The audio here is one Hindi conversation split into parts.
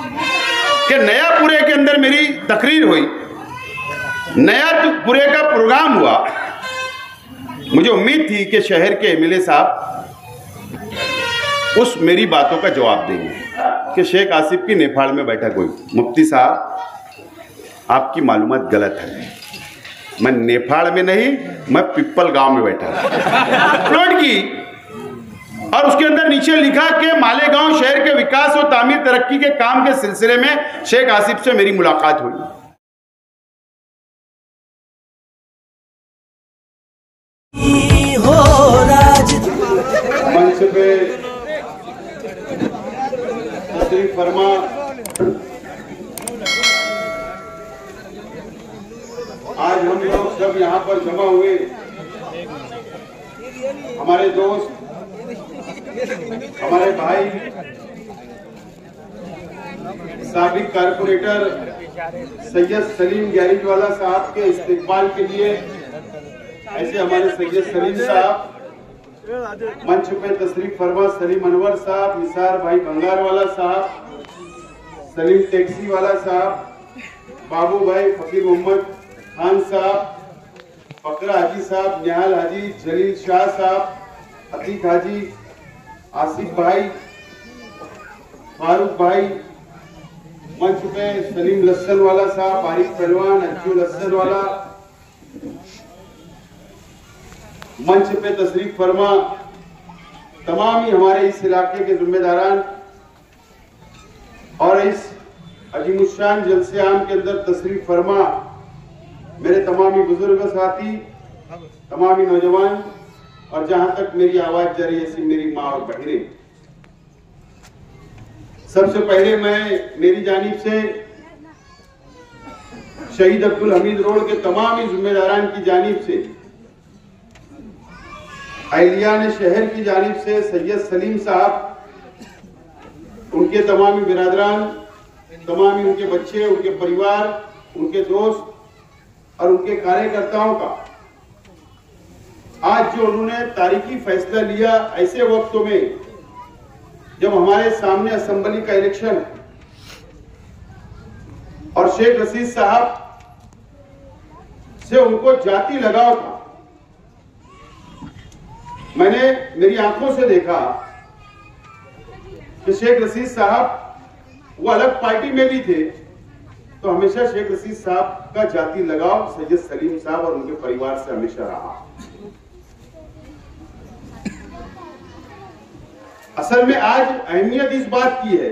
कि नयापुरे के अंदर मेरी तकरीर हुई, नयापुरे का प्रोग्राम हुआ। मुझे उम्मीद थी कि शहर के एमएलए साहब उस मेरी बातों का जवाब देंगे कि शेख आसिफ की नेपाल में बैठा कोई मुफ्ती साहब, आपकी मालूमात गलत है, मैं नेपाल में नहीं, मैं पिप्पल गांव में बैठा अपलोड की। और उसके अंदर नीचे लिखा कि मालेगांव शहर के विकास और तामीर तरक्की के काम के सिलसिले में शेख आसिफ से मेरी मुलाकात हुई। मंच पे तशरीफ फरमा आज हम लोग जब यहाँ पर जमा हुए, हमारे दोस्त, हमारे भाई, साबिक कारपोरेटर सैयद सलीम गैरिजवाला साहब के इस्तेकबाल के लिए ऐसे हमारे सैयद सलीम साहब, मंच पे तशरीफ फरमा सलीम अनवर साहब, निसार भाई बंगारवाला साहब, सलीम टैक्सी वाला साहब, बाबू भाई फकीर मोहम्मद खान साहब, फकरा हाजी साहब, निहाल हाजी, जलील शाह साहब, अतीक हाजी, आसिफ भाई, फारूक भाई, मंच पे सलीम लस्सन वाला साहब, आरिफ पहलवान, अज्जू लस्सन वाला, मंच पे तशरीफ फरमा तमाम ही हमारे इस इलाके के जिम्मेदारान और इस अजीमुशान जलसे आम के अंदर तशरीफ फरमा मेरे तमाम ही बुजुर्ग साथी, तमाम ही नौजवान और जहां तक मेरी आवाज जा रही है ऐसी मेरी माँ और बहनें, सबसे पहले मैं मेरी जानिब से शहीद अब्दुल हमीद रोड के तमाम ही जिम्मेदारान की जानिब से, अहलियान शहर की जानिब से सैयद सलीम साहब, उनके तमाम ही बिरादरान, तमाम ही उनके बच्चे, उनके परिवार, उनके दोस्त और उनके कार्यकर्ताओं का आज जो उन्होंने तारीखी फैसला लिया ऐसे वक्तों में जब हमारे सामने असेंबली का इलेक्शन है और शेख रशीद साहब से उनको जाति लगाव था। मैंने मेरी आंखों से देखा कि शेख रशीद साहब वो अलग पार्टी में भी थे तो हमेशा शेख रशीद साहब का जाति लगाव सैयद सलीम साहब और उनके परिवार से हमेशा रहा। असल में आज अहमियत इस बात की है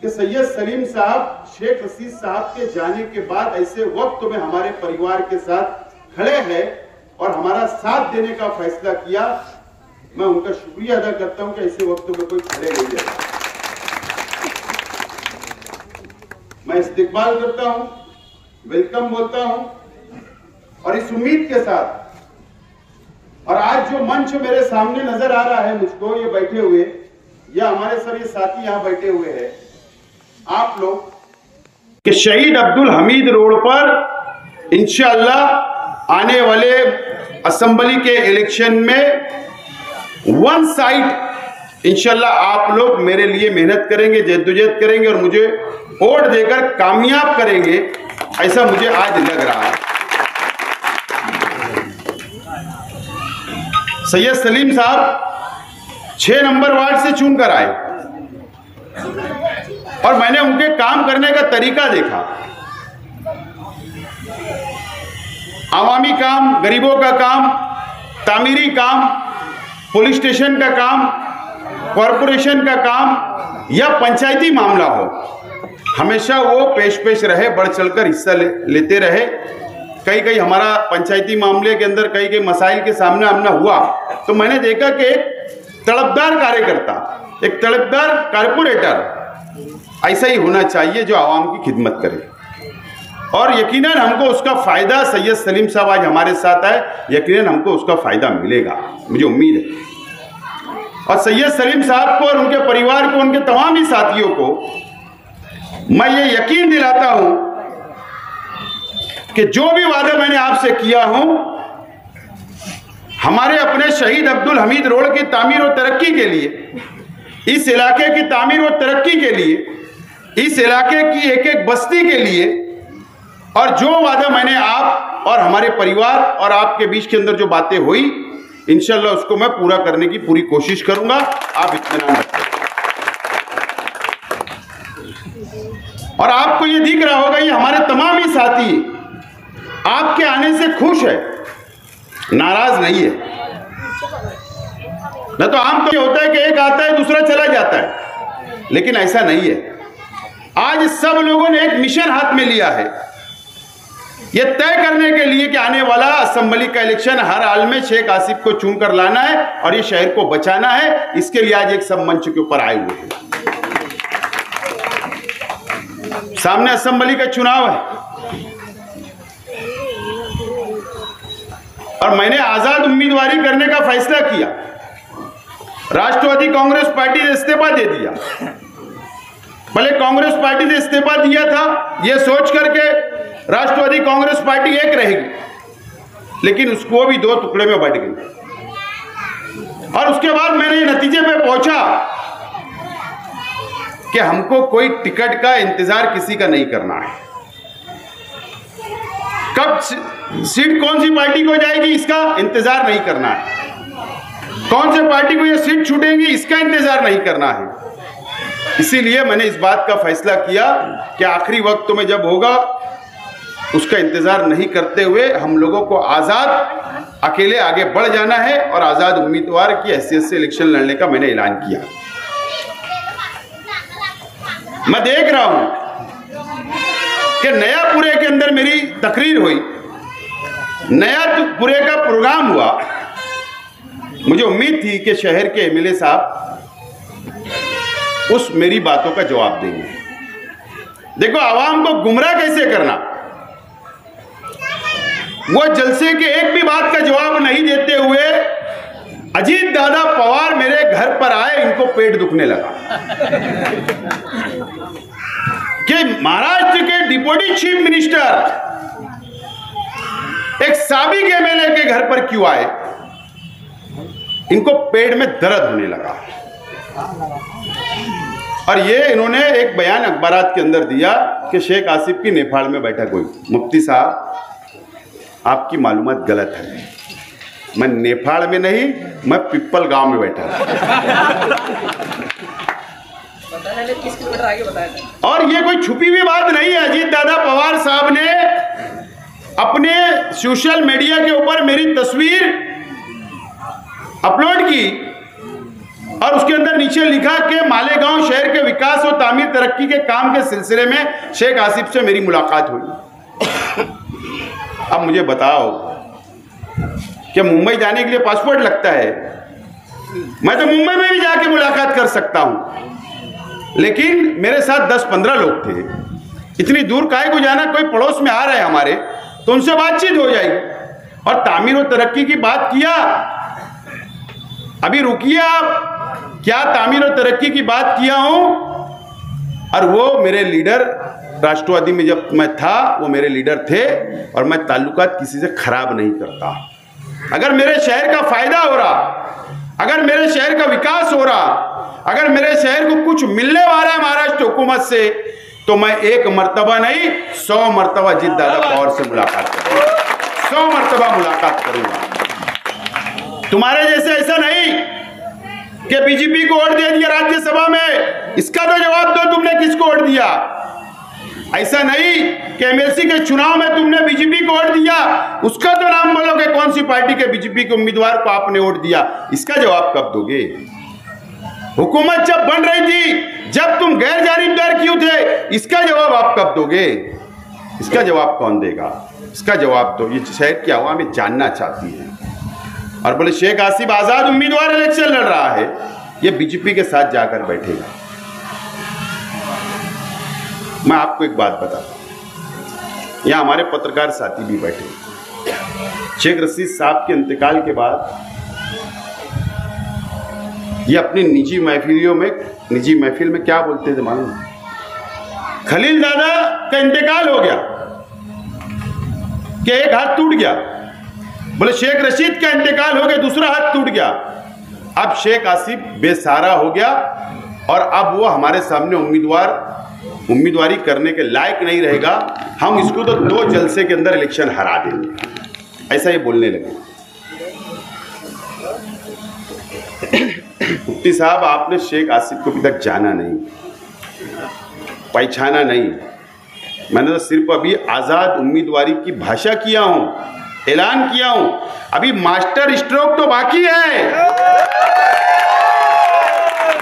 कि सैयद सलीम साहब शेख रशीद साहब के जाने के बाद ऐसे वक्त में हमारे परिवार के साथ खड़े हैं और हमारा साथ देने का फैसला किया। मैं उनका शुक्रिया अदा करता हूं कि ऐसे वक्त में कोई खड़े नहीं रहता। मैं इस्तेकबाल करता हूं, वेलकम बोलता हूं और इस उम्मीद के साथ, और आज जो मंच मेरे सामने नजर आ रहा है मुझको, ये बैठे हुए या हमारे सभी साथी यहां बैठे हुए हैं, आप लोग कि शहीद अब्दुल हमीद रोड पर इंशाअल्लाह आने वाले असेंबली के इलेक्शन में वन साइड इंशाअल्लाह आप लोग मेरे लिए मेहनत करेंगे, जद्दोजहद करेंगे और मुझे वोट देकर कामयाब करेंगे, ऐसा मुझे आज लग रहा है। सैयद सलीम साहब 6 नंबर वार्ड से चुन कर आए और मैंने उनके काम करने का तरीका देखा। आवामी काम, गरीबों का काम, तामीरी काम, पुलिस स्टेशन का काम, कॉरपोरेशन का काम या पंचायती मामला हो, हमेशा वो पेश रहे, बढ़ चढ़कर हिस्सा लेते रहे। कई हमारा पंचायती मामले के अंदर कई मसाइल के सामना आमना हुआ तो मैंने देखा कि एक तड़पदार कार्यकर्ता, एक तड़पदार कारपोरेटर ऐसा ही होना चाहिए जो आवाम की खिदमत करे, और यकीनन हमको उसका फायदा, सैयद सलीम साहब आज हमारे साथ है, यकीनन हमको उसका फायदा मिलेगा, मुझे उम्मीद है। और सैयद सलीम साहब को और उनके परिवार को, उनके तमाम ही साथियों को मैं ये यकीन दिलाता हूं कि जो भी वादा मैंने आपसे किया हूं, हमारे अपने शहीद अब्दुल हमीद रोड की तामीर और तरक्की के लिए, इस इलाके की तामीर और तरक्की के लिए इस इलाके की एक एक बस्ती के लिए, और जो वादा मैंने आप और हमारे परिवार और आपके बीच के अंदर जो बातें हुई, इंशाल्लाह उसको मैं पूरा करने की पूरी कोशिश करूंगा। आप इत्मीनान रखें। और आपको ये दिख रहा होगा, ये हमारे तमाम ही साथी आपके आने से खुश है, नाराज नहीं है। न तो आम तो होता है कि एक आता है दूसरा चला जाता है, लेकिन ऐसा नहीं है। आज सब लोगों ने एक मिशन हाथ में लिया है, यह तय करने के लिए कि आने वाला असेंबली का इलेक्शन हर हाल में शेख आसिफ को चुनकर लाना है और ये शहर को बचाना है। इसके लिए आज एक सब मंच के ऊपर आए हुए हैं। सामने असेंबली का चुनाव है और मैंने आजाद उम्मीदवारी करने का फैसला किया। राष्ट्रवादी कांग्रेस पार्टी ने इस्तीफा दे दिया। भले कांग्रेस पार्टी ने इस्तीफा दिया था यह सोच करके राष्ट्रवादी कांग्रेस पार्टी एक रहेगी, लेकिन उसको भी दो टुकड़े में बंट गई। और उसके बाद मैंने ये नतीजे पे पहुंचा कि हमको कोई टिकट का इंतजार किसी का नहीं करना है। कब सीट कौन सी पार्टी को जाएगी इसका इंतजार नहीं करना है, कौन से पार्टी को ये सीट छूटेंगी इसका इंतजार नहीं करना है। इसीलिए मैंने इस बात का फैसला किया कि आखिरी वक्त में जब होगा उसका इंतजार नहीं करते हुए हम लोगों को आजाद अकेले आगे बढ़ जाना है और आजाद उम्मीदवार की हैसियत से इलेक्शन लड़ने का मैंने ऐलान किया। मैं देख रहा हूं कि नयापुरे के अंदर मेरी तकरीर हुई, नयापुरे का प्रोग्राम हुआ। मुझे उम्मीद थी कि शहर के एमएलए साहब उस मेरी बातों का जवाब देंगे। देखो, आवाम को गुमराह कैसे करना, वो जलसे के एक भी बात का जवाब नहीं देते हुए अजीत दादा पवार मेरे घर पर आए, इनको पेट दुखने लगा कि महाराष्ट्र के डिप्टी चीफ मिनिस्टर एक साबिक एमएलए के घर पर क्यों आए, इनको पेट में दर्द होने लगा। और ये इन्होंने एक बयान अखबारात के अंदर दिया कि शेख आसिफ की नेपाल में बैठा कोई। मुफ्ती साहब, आपकी मालूमात गलत है। मैं नेपाल में नहीं, मैं पिपल गांव में बैठा। और ये कोई छुपी हुई बात नहीं है। अजीत दादा पवार साहब ने अपने सोशल मीडिया के ऊपर मेरी तस्वीर अपलोड की और उसके अंदर नीचे लिखा कि मालेगांव शहर के विकास और तामीर तरक्की के काम के सिलसिले में शेख आसिफ से मेरी मुलाकात हुई। अब मुझे बताओ कि मुंबई जाने के लिए पासपोर्ट लगता है? मैं तो मुंबई में भी जाके मुलाकात कर सकता हूं, लेकिन मेरे साथ 10-15 लोग थे। इतनी दूर काहे को जाना? कोई पड़ोस में आ रहे हैं हमारे, तो उनसे बातचीत हो जाएगी। और तामीर और तरक्की की बात किया, अभी रुकिए आप, क्या तामीर और तरक्की की बात किया हूं। और वो मेरे लीडर, राष्ट्रवादी में जब मैं था वो मेरे लीडर थे, और मैं ताल्लुकात किसी से खराब नहीं करता। अगर मेरे शहर का फायदा हो रहा, अगर मेरे शहर का विकास हो रहा, अगर मेरे शहर को कुछ मिलने वाला है महाराष्ट्र हुकूमत से, तो मैं एक मर्तबा नहीं 100 मर्तबा अजीत दादा पवार से मुलाकात करूंगा, 100 मर्तबा मुलाकात करूंगा। तुम्हारे जैसे ऐसा नहीं कि बीजेपी को वोट दे दिया राज्यसभा में, इसका तो जवाब दो, तुमने किसको वोट दिया। ऐसा नहीं कि एमएलसी के चुनाव में तुमने बीजेपी को वोट दिया, उसका तो नाम बोलो कि कौन सी पार्टी के बीजेपी के उम्मीदवार को आपने वोट दिया। इसका जवाब कब दोगे? हुकूमत जब बन रही थी, जब तुम गैर जानिबदार क्यों थे, इसका जवाब आप कब दोगे? इसका जवाब कौन देगा? इसका जवाब दो। ये शहर की आवाम ये जानना चाहती है। और बोले शेख आसिफ आजाद उम्मीदवार इलेक्शन लड़ रहा है, ये बीजेपी के साथ जाकर बैठेगा। मैं आपको एक बात बताता हूं, यहां हमारे पत्रकार साथी भी बैठे। शेख रशीद साहब के इंतकाल के बाद ये अपनी निजी महफिल में क्या बोलते थे मालूम? खलील दादा का इंतकाल हो गया कि एक हाथ टूट गया, बोले शेख रशीद का इंतकाल हो गया, दूसरा हाथ टूट गया। अब शेख आसिफ बेसहारा हो गया और अब वो हमारे सामने उम्मीदवारी करने के लायक नहीं रहेगा, हम इसको तो 2 जलसे के अंदर इलेक्शन हरा देंगे, ऐसा ये बोलने लगे। मुफ्ती साहब, आपने शेख आसिफ को अभी तक जाना नहीं, पहचाना नहीं। मैंने तो सिर्फ अभी आज़ाद उम्मीदवारी की भाषा किया हूं, ऐलान किया हूं, अभी मास्टर स्ट्रोक तो बाकी है।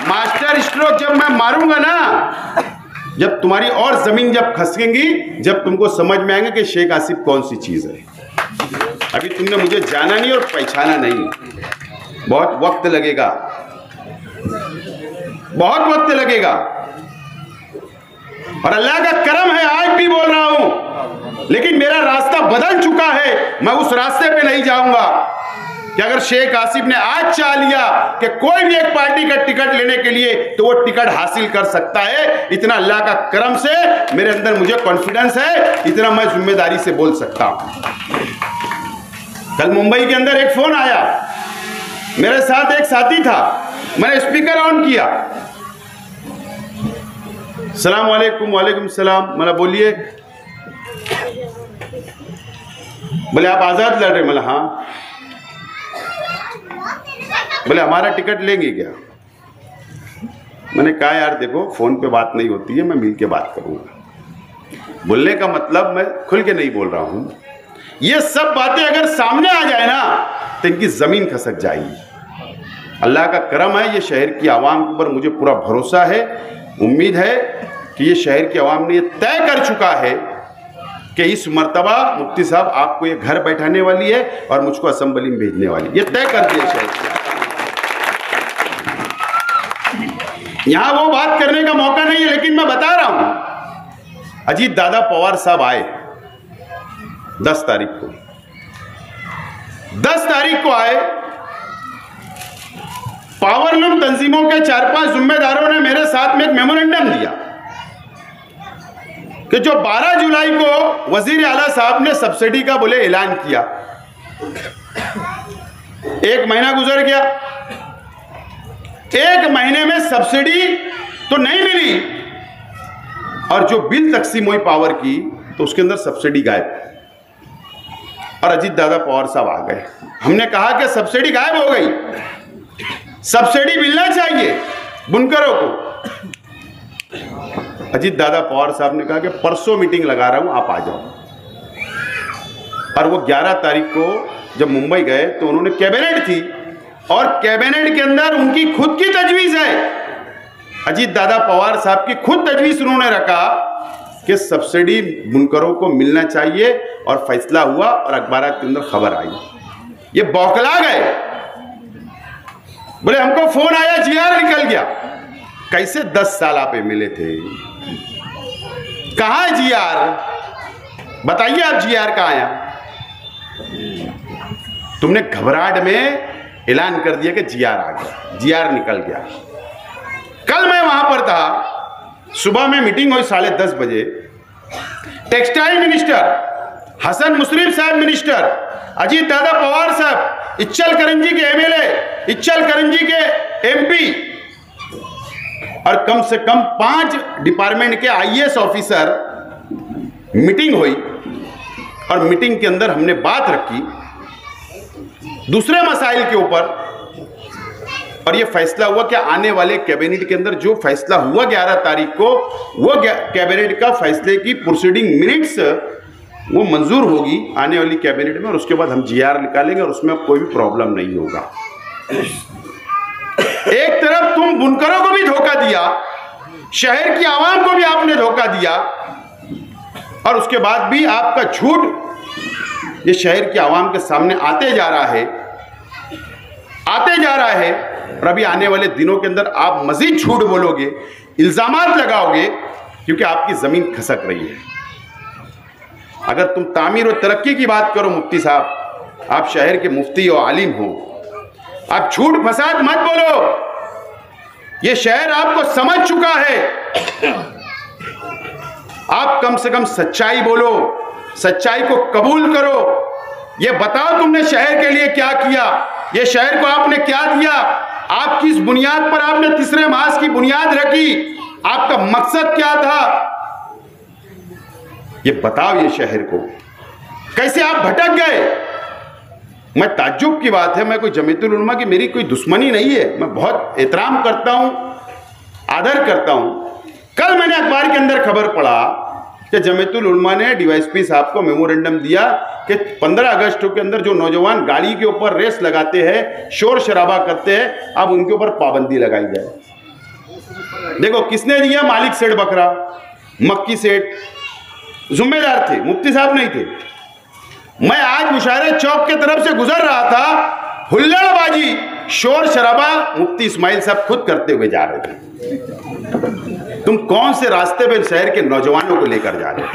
मास्टर स्ट्रोक जब मैं मारूंगा ना, जब तुम्हारी और जमीन जब खसकेंगी, जब तुमको समझ में आएगा कि शेख आसिफ कौन सी चीज है। अभी तुमने मुझे जाना नहीं और पहचाना नहीं, बहुत वक्त लगेगा, बहुत वक्त लगेगा। और अल्लाह का करम है, आज भी बोल रहा हूं, लेकिन मेरा रास्ता बदल चुका है, मैं उस रास्ते पे नहीं जाऊंगा कि अगर शेख आसिफ ने आज चाह लिया कि कोई भी एक पार्टी का टिकट लेने के लिए, तो वो टिकट हासिल कर सकता है। इतना अल्लाह का करम से मेरे अंदर मुझे कॉन्फिडेंस है, इतना मैं जिम्मेदारी से बोल सकता हूं। कल मुंबई के अंदर एक फोन आया, मेरे साथ एक साथी था, मैंने स्पीकर ऑन किया, सलाम वालेकुम। वालेकुम सलाम। मैंने बोलिए। बोले आप आज़ाद लड़ रहे? मैंने हाँ। बोले हमारा टिकट लेंगे क्या? मैंने कहा यार देखो, फोन पे बात नहीं होती है, मैं मिल के बात करूंगा। बोलने का मतलब मैं खुल के नहीं बोल रहा हूं, ये सब बातें अगर सामने आ जाए ना तो इनकी जमीन खसक जाएगी। अल्लाह का करम है, ये शहर की आवाम के ऊपर मुझे पूरा भरोसा है, उम्मीद है कि ये शहर की आवाम ने ये तय कर चुका है कि इस मर्तबा मुफ्ती साहब आपको ये घर बैठाने वाली है और मुझको असेंबली में भेजने वाली, ये तय कर दिया शहर की। यहां वो बात करने का मौका नहीं है, लेकिन मैं बता रहा हूं, अजीत दादा पवार साहब आए 10 तारीख को, 10 तारीख को आए। पावरलूम तंजीमों के 4-5 जिम्मेदारों ने मेरे साथ में एक मेमोरेंडम दिया कि जो 12 जुलाई को वजीर आला साहब ने सब्सिडी का बोले ऐलान किया, 1 महीना गुजर गया, 1 महीने में सब्सिडी तो नहीं मिली, और जो बिल तकसीम हुई पावर की तो उसके अंदर सब्सिडी गायब। और अजीत दादा पवार साहब आ गए, हमने कहा कि सब्सिडी गायब हो गई, सब्सिडी मिलना चाहिए बुनकरों को। अजीत दादा पवार साहब ने कहा कि परसों मीटिंग लगा रहा हूं, आप आ जाओ। और वो 11 तारीख को जब मुंबई गए तो उन्होंने कैबिनेट थी, और कैबिनेट के अंदर उनकी खुद की तजवीज़ है, अजीत दादा पवार साहब की खुद तजवीज़ उन्होंने रखा कि सब्सिडी बुनकरों को मिलना चाहिए, और फैसला हुआ और अखबार के अंदर खबर आई। ये बौखला गए, बोले हमको फोन आया, जीआर निकल गया। कैसे 10 साल आप मिले थे, कहां है जीआर? बताइए आप, जीआर कहां आया? तुमने घबराहट में ऐलान कर दिया कि जीआर आ गया, जीआर निकल गया। कल मैं वहां पर था, सुबह में मीटिंग हुई 10:30 बजे। टेक्सटाइल मिनिस्टर हसन मुशर्रफ साहब मिनिस्टर, अजीत दादा पवार साहब, इच्चल करंजी के एमएलए, इच्चल करंजी के एमपी, और कम से कम 5 डिपार्टमेंट के आईएएस ऑफिसर मीटिंग हुई। और मीटिंग के अंदर हमने बात रखी दूसरे मसाइल के ऊपर, और यह फैसला हुआ कि आने वाले कैबिनेट के अंदर जो फैसला हुआ 11 तारीख को, वो कैबिनेट का फैसले की प्रोसीडिंग मिनट्स वो मंजूर होगी आने वाली कैबिनेट में, और उसके बाद हम जीआर निकालेंगे और उसमें कोई भी प्रॉब्लम नहीं होगा। एक तरफ तुम बुनकरों को भी धोखा दिया, शहर की आवाम को भी आपने धोखा दिया, और उसके बाद भी आपका झूठ ये शहर की आवाम के सामने आते जा रहा है, आते जा रहा है। और अभी आने वाले दिनों के अंदर आप मजीद झूठ बोलोगे, इल्जामात लगाओगे, क्योंकि आपकी जमीन खसक रही है। अगर तुम तामीर और तरक्की की बात करो मुफ्ती साहब, आप शहर के मुफ्ती और आलिम हो, आप झूठ फसाद मत बोलो। ये शहर आपको समझ चुका है, आप कम से कम सच्चाई बोलो, सच्चाई को कबूल करो। ये बताओ तुमने शहर के लिए क्या किया, ये शहर को आपने क्या दिया, आप किस बुनियाद पर आपने तीसरे मास की बुनियाद रखी, आपका मकसद क्या था, ये बताओ। ये शहर को कैसे आप भटक गए। मैं ताज्जुब की बात है, मैं कोई जमीयतुल उलमा की मेरी कोई दुश्मनी नहीं है, मैं बहुत एहतराम करता हूं, आदर करता हूं। कल मैंने अखबार के अंदर खबर पढ़ा कि जमीयतुल उलमा ने डीवाईएसपी साहब को मेमोरेंडम दिया कि 15 अगस्त के अंदर जो नौजवान गाड़ी के ऊपर रेस लगाते हैं, शोर शराबा करते हैं, अब उनके ऊपर पाबंदी लगाई जाए। देखो किसने दिया, मालिक सेठ बकरा, मक्की सेठ जिम्मेदार थे, मुफ्ती साहब नहीं थे। मैं आज मुशायरे चौक के तरफ से गुजर रहा था, हुल्लड़बाजी शोर शराबा मुफ्ती इस्माइल साहब खुद करते हुए जा रहे थे। तुम कौन से रास्ते पे शहर के नौजवानों को लेकर जा रहे हो?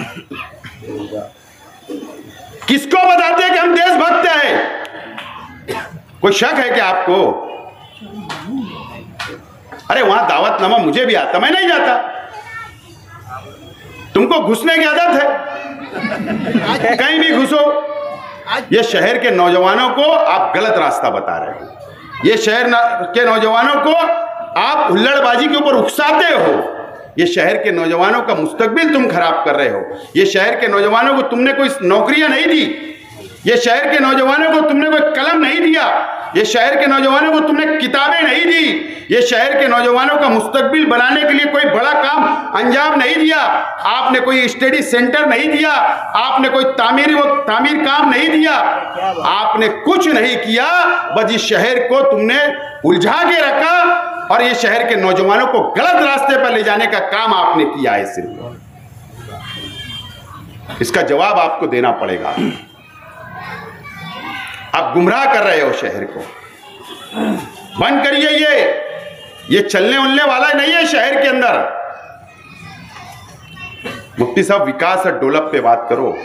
किसको बताते हैं कि हम देशभक्त हैं? कोई शक है क्या आपको? अरे वहां दावतनामा मुझे भी आता, मैं नहीं जाता। तुमको घुसने की आदत है, कहीं भी घुसो। ये शहर के नौजवानों को आप गलत रास्ता बता रहे हो। ये शहर के नौजवानों को आप हुल्लड़बाजी के ऊपर उकसाते हो। ये शहर के नौजवानों का मुस्तकबिल तुम खराब कर रहे हो। ये शहर के नौजवानों को तुमने कोई नौकरियां नहीं दी। ये शहर के नौजवानों को तुमने कोई कलम नहीं दिया। ये शहर के नौजवानों को तुमने किताबें नहीं दी। ये शहर के नौजवानों का मुस्तकबिल बनाने के लिए कोई बड़ा काम अंजाम नहीं दिया। आपने कोई स्टडी सेंटर नहीं दिया, आपने कोई तामीर काम नहीं दिया, आपने कुछ नहीं किया। बस इस शहर को तुमने उलझा के रखा और ये शहर के नौजवानों को गलत रास्ते पर ले जाने का काम आपने किया है। सिर्फ इसका जवाब आपको देना पड़ेगा। आप गुमराह कर रहे हो शहर को। बंद करिए ये चलने उलने वाला नहीं है शहर के अंदर। मुफ्ती साहब विकास और डेवलप पे बात करो,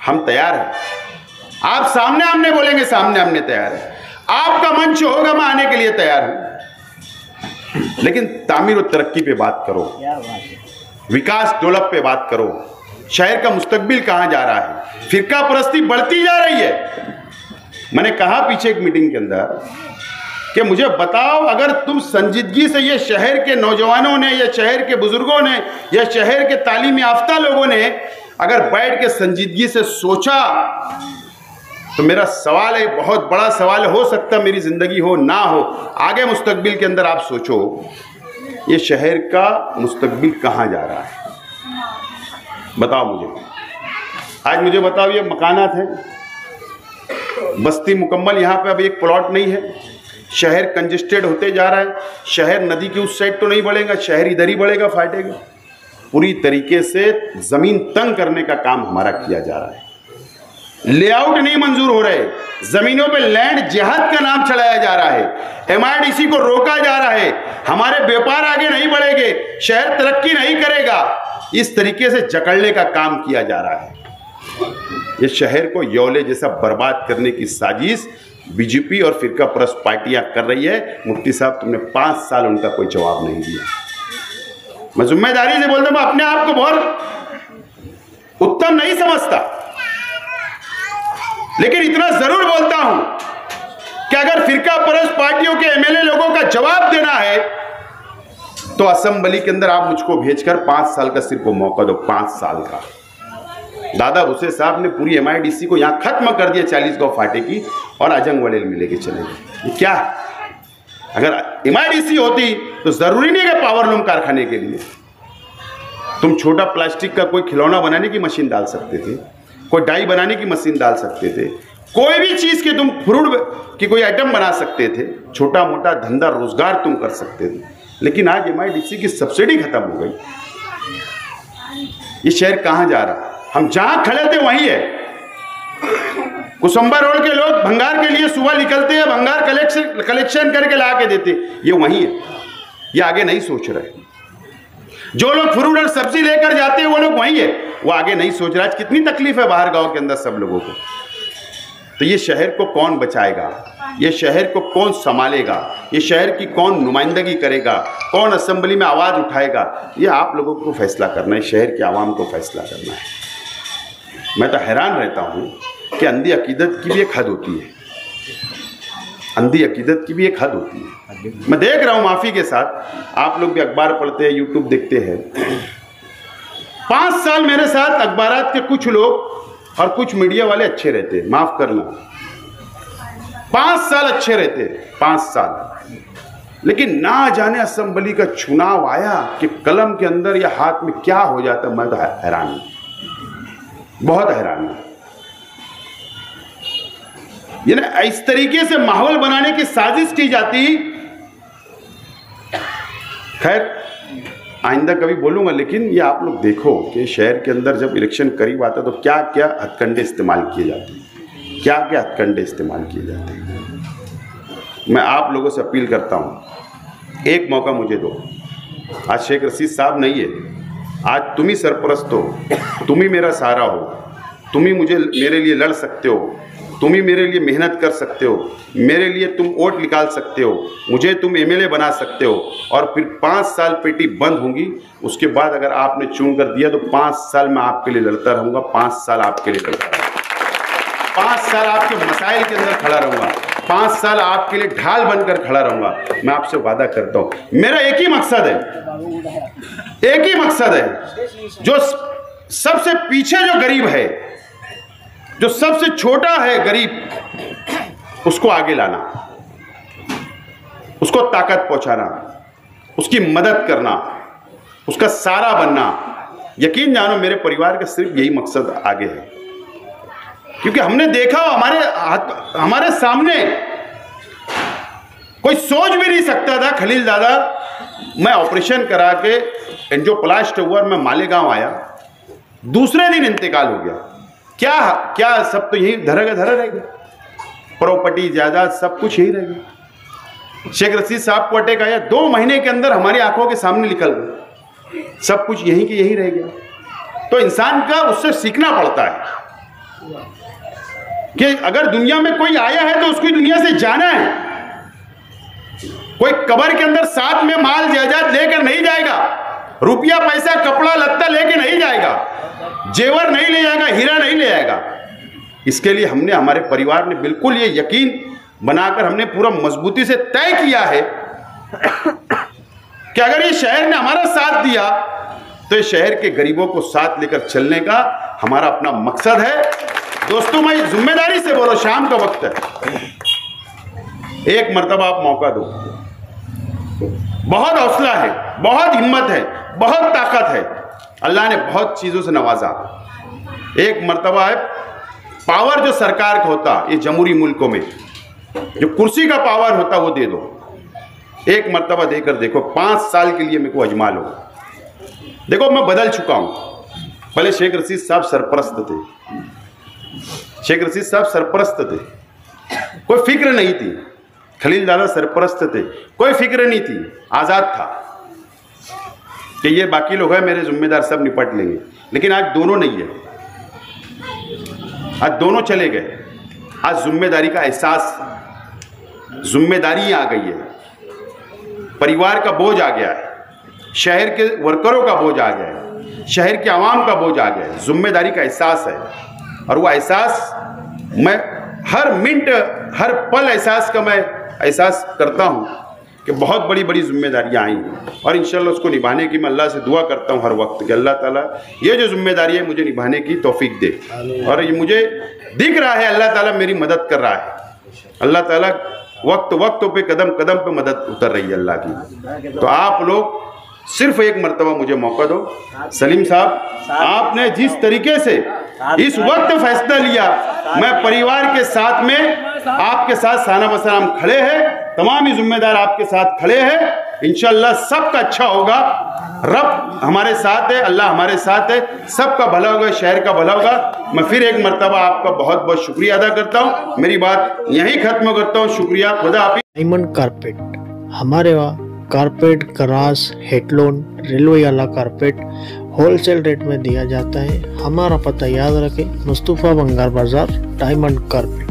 हम तैयार हैं। आप सामने आमने बोलेंगे, सामने आमने तैयार है। आपका मंच होगा, मैं आने के लिए तैयार हूं। लेकिन तामीर और तरक्की पे बात करो, विकास डेवलप पे बात करो। शहर का मुस्तकबिल कहां जा रहा है? फिरका परस्ती बढ़ती जा रही है। मैंने कहा पीछे एक मीटिंग के अंदर कि मुझे बताओ, अगर तुम संजीदगी से ये शहर के नौजवानों ने, या शहर के बुजुर्गों ने, या शहर के तालीम याफ्ता लोगों ने अगर बैठ के संजीदगी से सोचा, तो मेरा सवाल है, बहुत बड़ा सवाल हो सकता, मेरी जिंदगी हो ना हो, आगे मुस्तकबिल के अंदर आप सोचो, ये शहर का मुस्तकबिल कहाँ जा रहा है? बताओ मुझे। आज मुझे बताओ, ये मकानात हैं, बस्ती मुकम्मल, यहाँ पे अभी एक प्लॉट नहीं है। शहर कंजेस्टेड होते जा रहा है। शहर नदी की उस साइड तो नहीं बढ़ेगा, शहर इधर ही बढ़ेगा, फाटेगा। पूरी तरीके से जमीन तंग करने का काम हमारा किया जा रहा है। लेआउट नहीं मंजूर हो रहे, जमीनों पे लैंड जिहाद का नाम चढ़ाया जा रहा है। MIDC को रोका जा रहा है। हमारे व्यापार आगे नहीं बढ़ेंगे, शहर तरक्की नहीं करेगा, इस तरीके से जकड़ने का काम किया जा रहा है। ये शहर को यौले जैसा बर्बाद करने की साजिश बीजेपी और फिरका परस्त पार्टियां कर रही है। मुफ्ती साहब, तुमने 5 साल उनका कोई जवाब नहीं दिया। मैं जिम्मेदारी से बोलता हूं, मैं अपने आप को बहुत उत्तम नहीं समझता, लेकिन इतना जरूर बोलता हूं कि अगर फिरका परस्त पार्टियों के MLA लोगों का जवाब देना है तो असेंबली के अंदर आप मुझको भेजकर 5 साल का सिर्फ मौका दो। 5 साल का। दादा भुसे साहब ने पूरी MIDC को यहां खत्म कर दिया, 40 गांव फाटे की, और आजंग वड़ेल में लेके चले गए। ये क्या है? अगर MIDC होती तो जरूरी नहीं है पावरलूम कारखाने के लिए तुम छोटा प्लास्टिक का कोई खिलौना बनाने की मशीन डाल सकते थे, कोई डाई बनाने की मशीन डाल सकते थे, कोई भी चीज के तुम फ्रूट की कोई आइटम बना सकते थे, छोटा मोटा धंधा रोजगार तुम कर सकते थे। लेकिन आज MIDC की सब्सिडी खत्म हो गई। ये शहर कहां जा रहा है? हम जहां खड़े थे वहीं है। कुसुम्बा रोड के लोग भंगार के लिए सुबह निकलते हैं, भंगार कलेक्शन करके ला के देते, ये वहीं है। ये आगे नहीं सोच रहे। जो लोग फ्रूट और सब्जी लेकर जाते हैं वो लोग वहीं है, वो आगे नहीं सोच रहा। आज कितनी तकलीफ है बाहर गांव के अंदर सब लोगों को। तो ये शहर को कौन बचाएगा? ये शहर को कौन संभालेगा? ये शहर की कौन नुमाइंदगी करेगा? कौन असेंबली में आवाज उठाएगा? ये आप लोगों को फैसला करना है, शहर के आवाम को फैसला करना है। मैं तो हैरान रहता हूं कि अंधी अकीदत की भी एक हद होती है। अंधी अकीदत की भी एक हद होती है। मैं देख रहा हूँ माफ़ी के साथ, आप लोग भी अखबार पढ़ते हैं, यूट्यूब देखते हैं। 5 साल मेरे साथ अखबारात के कुछ लोग और कुछ मीडिया वाले अच्छे रहते हैं, माफ़ करना, 5 साल अच्छे रहते हैं, 5 साल, लेकिन ना जाने असेंबली का चुनाव आया कि कलम के अंदर या हाथ में क्या हो जाता, मैं तो हैरान हूँ, बहुत हैरान हूँ। ये ना इस तरीके से माहौल बनाने की साजिश की जाती। खैर आइंदा कभी बोलूंगा, लेकिन ये आप लोग देखो कि शहर के अंदर जब इलेक्शन करीब आता तो क्या क्या हथकंडे इस्तेमाल किए जाते हैं, क्या क्या हथकंडे इस्तेमाल किए जाते हैं। मैं आप लोगों से अपील करता हूँ, एक मौका मुझे दो। आज शेख रशीद साहब नहीं है, आज तुम ही सरपरस्त हो, तुम ही मेरा सहारा हो, तुम ही मेरे लिए लड़ सकते हो, तुम ही मेरे लिए मेहनत कर सकते हो, मेरे लिए तुम वोट निकाल सकते हो, मुझे तुम एमएलए बना सकते हो। और फिर 5 साल पेटी बंद होंगी, उसके बाद अगर आपने चुन कर दिया तो 5 साल मैं आपके लिए लड़ता रहूँगा, 5 साल आपके लिए लड़ता रहूँगा, 5 साल आपके मसाइल के अंदर खड़ा रहूँगा, 5 साल आपके लिए ढाल बनकर खड़ा रहूँगा। मैं आपसे वादा करता हूँ, मेरा एक ही मकसद है, एक ही मकसद है, जो सबसे पीछे जो गरीब है, जो सबसे छोटा है गरीब, उसको आगे लाना, उसको ताकत पहुंचाना, उसकी मदद करना, उसका सहारा बनना। यकीन जानो मेरे परिवार का सिर्फ यही मकसद आगे है, क्योंकि हमने देखा हमारे सामने कोई सोच भी नहीं सकता था। खलील दादा, मैं ऑपरेशन करा के एंजियोप्लास्ट हुआ, मैं मालेगांव आया, दूसरे दिन इंतकाल हो गया। क्या सब तो यही धरा रह गया, प्रॉपर्टी जायदाद सब कुछ यही रह गया। शेख रशीद साहब को अटैक आया, 2 महीने के अंदर हमारी आंखों के सामने निकल गए, सब कुछ यही के यही रह गया। तो इंसान का उससे सीखना पड़ता है कि अगर दुनिया में कोई आया है तो उसकी दुनिया से जाना है। कोई कब्र के अंदर साथ में माल जायदाद लेकर नहीं जाएगा, रुपया पैसा कपड़ा लत्ता लेके नहीं जाएगा, जेवर नहीं ले जाएगा, हीरा नहीं ले जाएगा। इसके लिए हमने, हमारे परिवार ने बिल्कुल ये यकीन बनाकर हमने पूरा मजबूती से तय किया है कि अगर ये शहर ने हमारा साथ दिया तो इस शहर के गरीबों को साथ लेकर चलने का हमारा अपना मकसद है। दोस्तों, मैं जिम्मेदारी से बोलो, शाम का वक्त है, एक मर्तबा आप मौका दो। बहुत हौसला है, बहुत हिम्मत है, बहुत ताकत है, अल्लाह ने बहुत चीज़ों से नवाजा। एक मर्तबा है, पावर जो सरकार का होता, ये जमहूरी मुल्कों में जो कुर्सी का पावर होता वो दे दो, एक मर्तबा देकर देखो, 5 साल के लिए मेरे को अजमा लो। देखो मैं बदल चुका हूँ। पहले शेख रशीद साहब सरपरस्त थे, शेख रशीद साहब सरपरस्त थे, कोई फिक्र नहीं थी। खलील दादा सरपरस्त थे, कोई फिक्र नहीं थी, आज़ाद था कि ये बाकी लोग हैं मेरे जिम्मेदार, सब निपट लेंगे। लेकिन आज दोनों नहीं है, आज दोनों चले गए। आज जिम्मेदारी का एहसास, जिम्मेदारी आ गई है, परिवार का बोझ आ गया है, शहर के वर्करों का बोझ आ गया है, शहर के आवाम का बोझ आ गया है, जिम्मेदारी का एहसास है। और वो एहसास मैं हर मिनट हर पल एहसास करता हूँ कि बहुत बड़ी बड़ी जिम्मेदारियाँ आई हैं और इंशाल्लाह उसको निभाने की मैं अल्लाह से दुआ करता हूँ हर वक्त कि अल्लाह ताला ये जो जिम्मेदारी है मुझे निभाने की तौफीक दे। और ये मुझे दिख रहा है अल्लाह ताला मेरी मदद कर रहा है, अल्लाह ताला वक्त पे कदम कदम पे मदद उतर रही है अल्लाह की। तो आप लोग सिर्फ एक मर्तबा मुझे मौका दो। सलीम साहब, आपने जिस तरीके से इस वक्त फैसला लिया, मैं परिवार के साथ में आपके साथ साना बसाना हम खड़े हैं, तमाम ही जिम्मेदार आपके साथ खड़े हैं। इंशाल्लाह सबका अच्छा होगा, रब हमारे साथ है, अल्लाह हमारे साथ है, सबका भला होगा, शहर का भला होगा। मैं फिर एक मर्तबा आपका बहुत बहुत शुक्रिया अदा करता हूँ, मेरी बात यहीं खत्म करता हूँ। शुक्रिया, खुदा हाफिज़। डायमंड कारपेट, हमारे वहाँ कारपेट, ग्रास, हेडलोन, रेलवे वाला कारपेट होलसेल रेट में दिया जाता है। हमारा पता याद रखें, मुस्तफ़ा बंगार बाजार, डायमंड कारपेट।